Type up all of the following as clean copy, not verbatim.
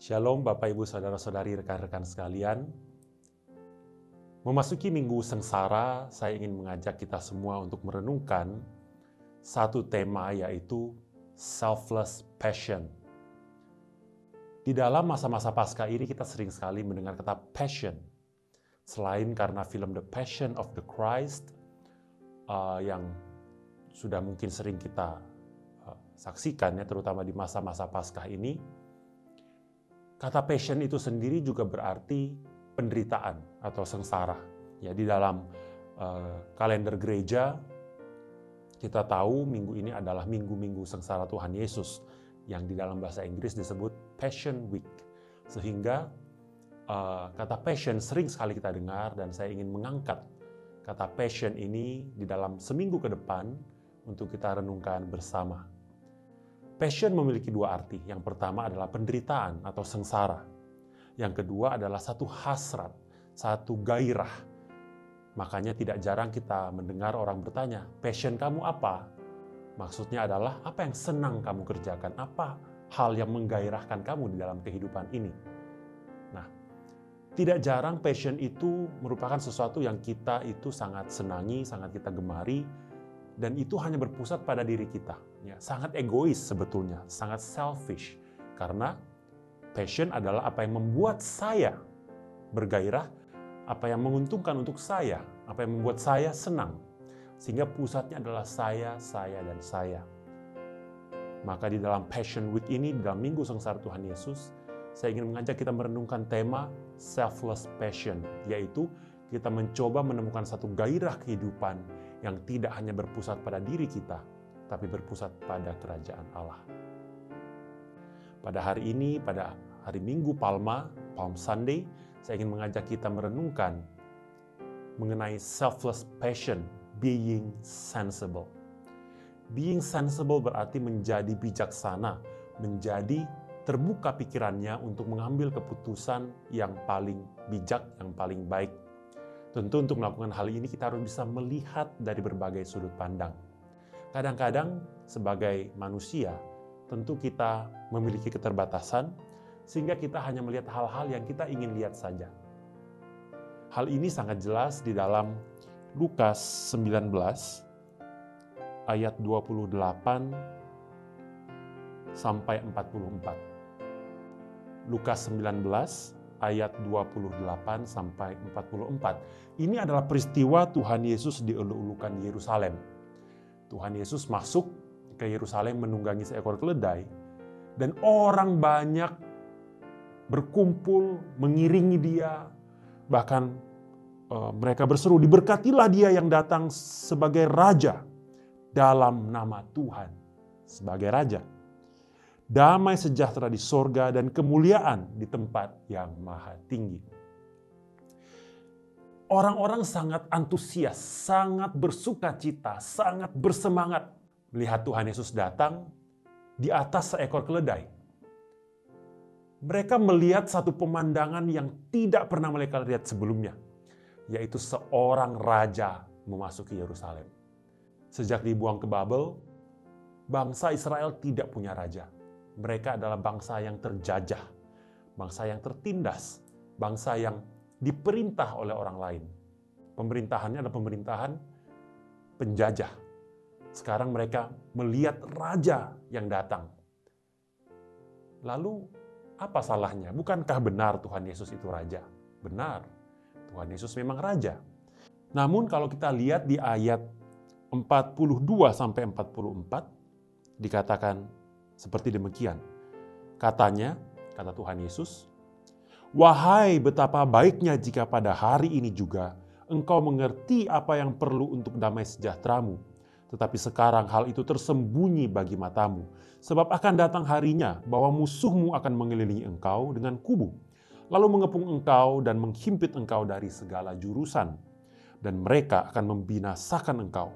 Shalom Bapak Ibu Saudara-saudari rekan-rekan sekalian. Memasuki minggu sengsara, saya ingin mengajak kita semua untuk merenungkan satu tema, yaitu selfless passion. Di dalam masa-masa Paskah ini kita sering sekali mendengar kata passion. Selain karena film The Passion of the Christ yang sudah mungkin sering kita saksikan ya, terutama di masa-masa Paskah ini, kata passion itu sendiri juga berarti penderitaan atau sengsara. Ya, di dalam kalender gereja kita tahu minggu ini adalah minggu-minggu sengsara Tuhan Yesus yang di dalam bahasa Inggris disebut Passion Week. Sehingga kata passion sering sekali kita dengar, dan saya ingin mengangkat kata passion ini di dalam seminggu ke depan untuk kita renungkan bersama. Passion memiliki dua arti. Yang pertama adalah penderitaan atau sengsara. Yang kedua adalah satu hasrat, satu gairah. Makanya tidak jarang kita mendengar orang bertanya, passion kamu apa? Maksudnya adalah apa yang senang kamu kerjakan, apa hal yang menggairahkan kamu di dalam kehidupan ini. Nah, tidak jarang passion itu merupakan sesuatu yang kita itu sangat senangi, sangat kita gemari, dan itu hanya berpusat pada diri kita. Ya, sangat egois sebetulnya, sangat selfish. Karena passion adalah apa yang membuat saya bergairah, apa yang menguntungkan untuk saya, apa yang membuat saya senang. Sehingga pusatnya adalah saya, dan saya. Maka di dalam Passion Week ini, di dalam Minggu Sengsara Tuhan Yesus, saya ingin mengajak kita merenungkan tema selfless passion, yaitu kita mencoba menemukan satu gairah kehidupan yang tidak hanya berpusat pada diri kita, tapi berpusat pada kerajaan Allah. Pada hari ini, pada hari Minggu Palma, Palm Sunday, saya ingin mengajak kita merenungkan mengenai selfless passion, being sensible. Being sensible berarti menjadi bijaksana, menjadi terbuka pikirannya untuk mengambil keputusan yang paling bijak, yang paling baik. Tentu untuk melakukan hal ini kita harus bisa melihat dari berbagai sudut pandang. Kadang-kadang sebagai manusia, tentu kita memiliki keterbatasan, sehingga kita hanya melihat hal-hal yang kita ingin lihat saja. Hal ini sangat jelas di dalam Lukas 19, ayat 28 sampai 44. Lukas 19, ayat 28 sampai 44. Ini adalah peristiwa Tuhan Yesus dieluk-elukan di Yerusalem. Tuhan Yesus masuk ke Yerusalem menunggangi seekor keledai, dan orang banyak berkumpul mengiringi dia. Bahkan mereka berseru, "Diberkatilah dia yang datang sebagai raja dalam nama Tuhan," sebagai raja. Damai sejahtera di sorga dan kemuliaan di tempat yang maha tinggi. Orang-orang sangat antusias, sangat bersukacita, sangat bersemangat melihat Tuhan Yesus datang di atas seekor keledai. Mereka melihat satu pemandangan yang tidak pernah mereka lihat sebelumnya, yaitu seorang raja memasuki Yerusalem. Sejak dibuang ke Babel, bangsa Israel tidak punya raja. Mereka adalah bangsa yang terjajah, bangsa yang tertindas, bangsa yang diperintah oleh orang lain. Pemerintahannya adalah pemerintahan penjajah. Sekarang mereka melihat raja yang datang. Lalu apa salahnya? Bukankah benar Tuhan Yesus itu raja? Benar, Tuhan Yesus memang raja. Namun kalau kita lihat di ayat 42 sampai 44, dikatakan seperti demikian. Katanya, kata Tuhan Yesus, "Wahai betapa baiknya jika pada hari ini juga engkau mengerti apa yang perlu untuk damai sejahteramu. Tetapi sekarang hal itu tersembunyi bagi matamu. Sebab akan datang harinya bahwa musuhmu akan mengelilingi engkau dengan kubu, lalu mengepung engkau dan menghimpit engkau dari segala jurusan. Dan mereka akan membinasakan engkau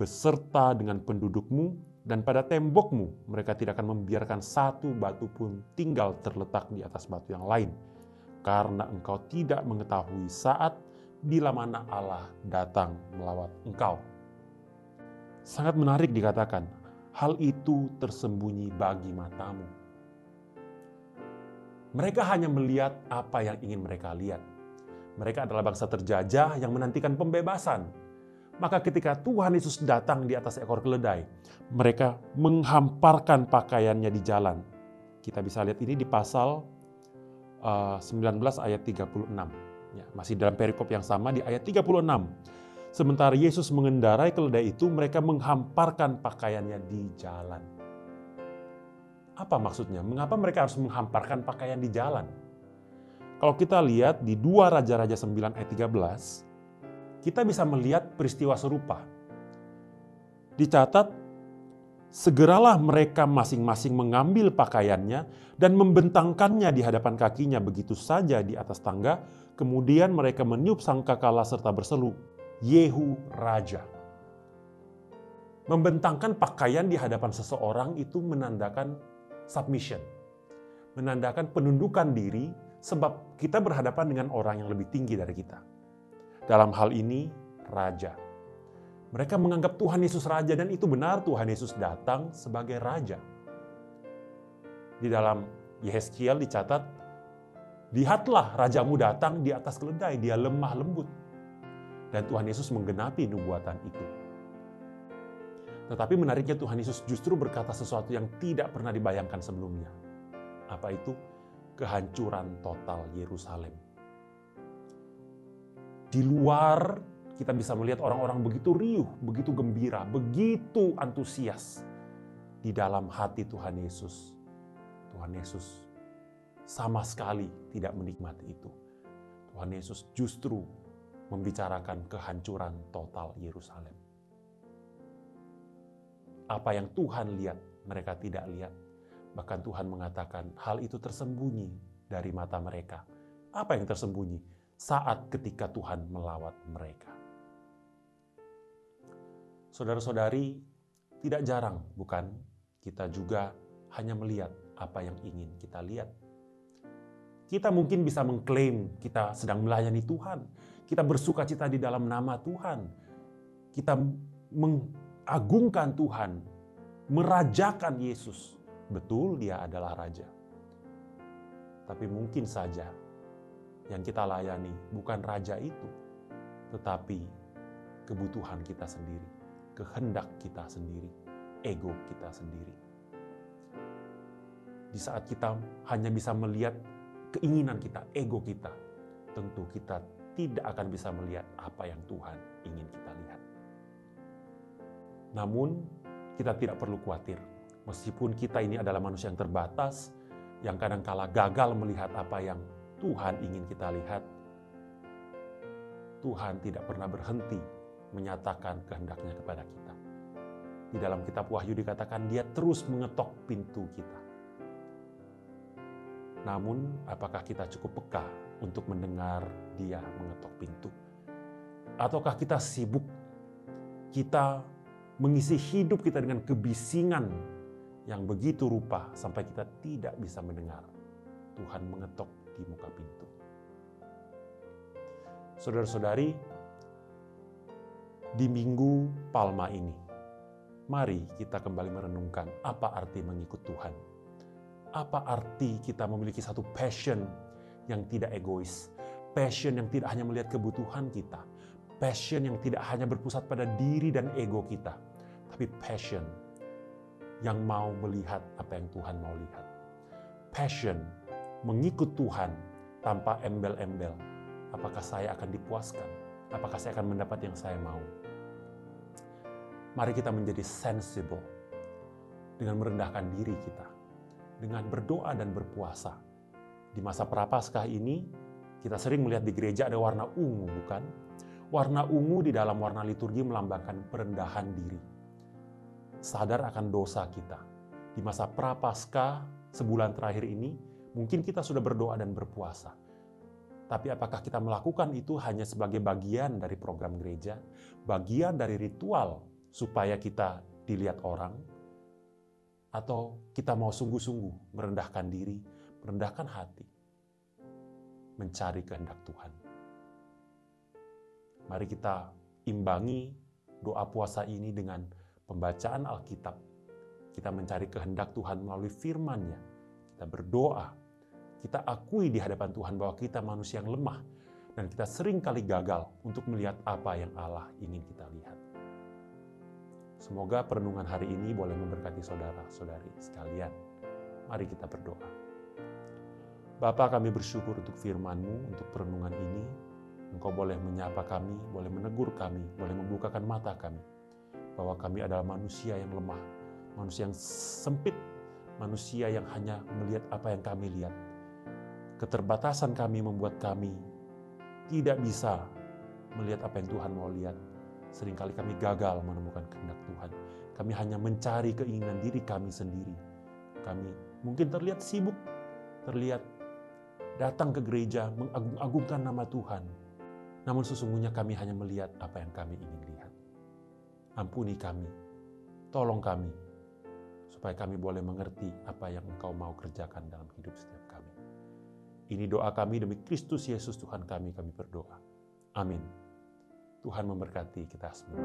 beserta dengan pendudukmu, dan pada tembokmu mereka tidak akan membiarkan satu batu pun tinggal terletak di atas batu yang lain. Karena engkau tidak mengetahui saat bila mana Allah datang melawat engkau." Sangat menarik dikatakan, hal itu tersembunyi bagi matamu. Mereka hanya melihat apa yang ingin mereka lihat. Mereka adalah bangsa terjajah yang menantikan pembebasan. Maka ketika Tuhan Yesus datang di atas ekor keledai, mereka menghamparkan pakaiannya di jalan. Kita bisa lihat ini di pasal 19 ayat 36. Ya, masih dalam perikop yang sama di ayat 36. Sementara Yesus mengendarai keledai itu, mereka menghamparkan pakaiannya di jalan. Apa maksudnya? Mengapa mereka harus menghamparkan pakaian di jalan? Kalau kita lihat di 2 Raja-Raja 9 ayat 13, kita bisa melihat peristiwa serupa. Dicatat, segeralah mereka masing-masing mengambil pakaiannya dan membentangkannya di hadapan kakinya begitu saja di atas tangga. Kemudian mereka meniup sangkakala serta berseru, Yehu Raja. Membentangkan pakaian di hadapan seseorang itu menandakan submission. Menandakan penundukan diri sebab kita berhadapan dengan orang yang lebih tinggi dari kita. Dalam hal ini, Raja. Mereka menganggap Tuhan Yesus Raja, dan itu benar, Tuhan Yesus datang sebagai Raja. Di dalam Yehezkiel dicatat, lihatlah Rajamu datang di atas keledai, dia lemah lembut. Dan Tuhan Yesus menggenapi nubuatan itu. Tetapi menariknya Tuhan Yesus justru berkata sesuatu yang tidak pernah dibayangkan sebelumnya. Apa itu? Kehancuran total Yerusalem. Di luar kita bisa melihat orang-orang begitu riuh, begitu gembira, begitu antusias. Di dalam hati Tuhan Yesus sama sekali tidak menikmati itu. Tuhan Yesus justru membicarakan kehancuran total Yerusalem. Apa yang Tuhan lihat, mereka tidak lihat. Bahkan Tuhan mengatakan hal itu tersembunyi dari mata mereka. Apa yang tersembunyi? Saat ketika Tuhan melawat mereka. Saudara-saudari, tidak jarang, bukan? Kita juga hanya melihat apa yang ingin kita lihat. Kita mungkin bisa mengklaim kita sedang melayani Tuhan. Kita bersukacita di dalam nama Tuhan. Kita mengagungkan Tuhan, merajakan Yesus. Betul, dia adalah Raja. Tapi mungkin saja yang kita layani bukan Raja itu, tetapi kebutuhan kita sendiri, kehendak kita sendiri, ego kita sendiri. Di saat kita hanya bisa melihat keinginan kita, ego kita, tentu kita tidak akan bisa melihat apa yang Tuhan ingin kita lihat. Namun, kita tidak perlu khawatir. Meskipun kita ini adalah manusia yang terbatas, yang kadangkala gagal melihat apa yang Tuhan ingin kita lihat, Tuhan tidak pernah berhenti menyatakan kehendaknya kepada kita. Di dalam kitab Wahyu dikatakan dia terus mengetok pintu kita. Namun, apakah kita cukup peka untuk mendengar dia mengetok pintu? Ataukah kita sibuk, kita mengisi hidup kita dengan kebisingan yang begitu rupa sampai kita tidak bisa mendengar Tuhan mengetok di muka pintu. Saudara-saudari, di Minggu Palma ini, mari kita kembali merenungkan apa arti mengikut Tuhan. Apa arti kita memiliki satu passion yang tidak egois, passion yang tidak hanya melihat kebutuhan kita, passion yang tidak hanya berpusat pada diri dan ego kita, tapi passion yang mau melihat apa yang Tuhan mau lihat. Passion mengikut Tuhan tanpa embel-embel. Apakah saya akan dipuaskan? Apakah saya akan mendapat yang saya mau? Mari kita menjadi sensible dengan merendahkan diri kita, dengan berdoa dan berpuasa. Di masa Prapaskah ini, kita sering melihat di gereja ada warna ungu, bukan? Warna ungu di dalam warna liturgi melambangkan perendahan diri. Sadar akan dosa kita. Di masa Prapaskah sebulan terakhir ini, mungkin kita sudah berdoa dan berpuasa. Tapi apakah kita melakukan itu hanya sebagai bagian dari program gereja, bagian dari ritual supaya kita dilihat orang? Atau kita mau sungguh-sungguh merendahkan diri, merendahkan hati, mencari kehendak Tuhan? Mari kita imbangi doa puasa ini dengan pembacaan Alkitab. Kita mencari kehendak Tuhan melalui firman-Nya. Kita berdoa, Kita akui di hadapan Tuhan bahwa kita manusia yang lemah dan kita sering kali gagal untuk melihat apa yang Allah ingin kita lihat. Semoga perenungan hari ini boleh memberkati saudara-saudari sekalian. Mari kita berdoa. Bapa, kami bersyukur untuk firman-Mu, untuk perenungan ini. Engkau boleh menyapa kami, boleh menegur kami, boleh membukakan mata kami. Bahwa kami adalah manusia yang lemah, manusia yang sempit, manusia yang hanya melihat apa yang kami lihat. Keterbatasan kami membuat kami tidak bisa melihat apa yang Tuhan mau lihat. Seringkali kami gagal menemukan kehendak Tuhan. Kami hanya mencari keinginan diri kami sendiri. Kami mungkin terlihat sibuk, terlihat datang ke gereja, mengagung-agungkan nama Tuhan. Namun sesungguhnya kami hanya melihat apa yang kami ingin lihat. Ampuni kami, tolong kami, supaya kami boleh mengerti apa yang Engkau mau kerjakan dalam hidup setiap kami. Ini doa kami demi Kristus Yesus Tuhan kami berdoa. Amin. Tuhan memberkati kita semua.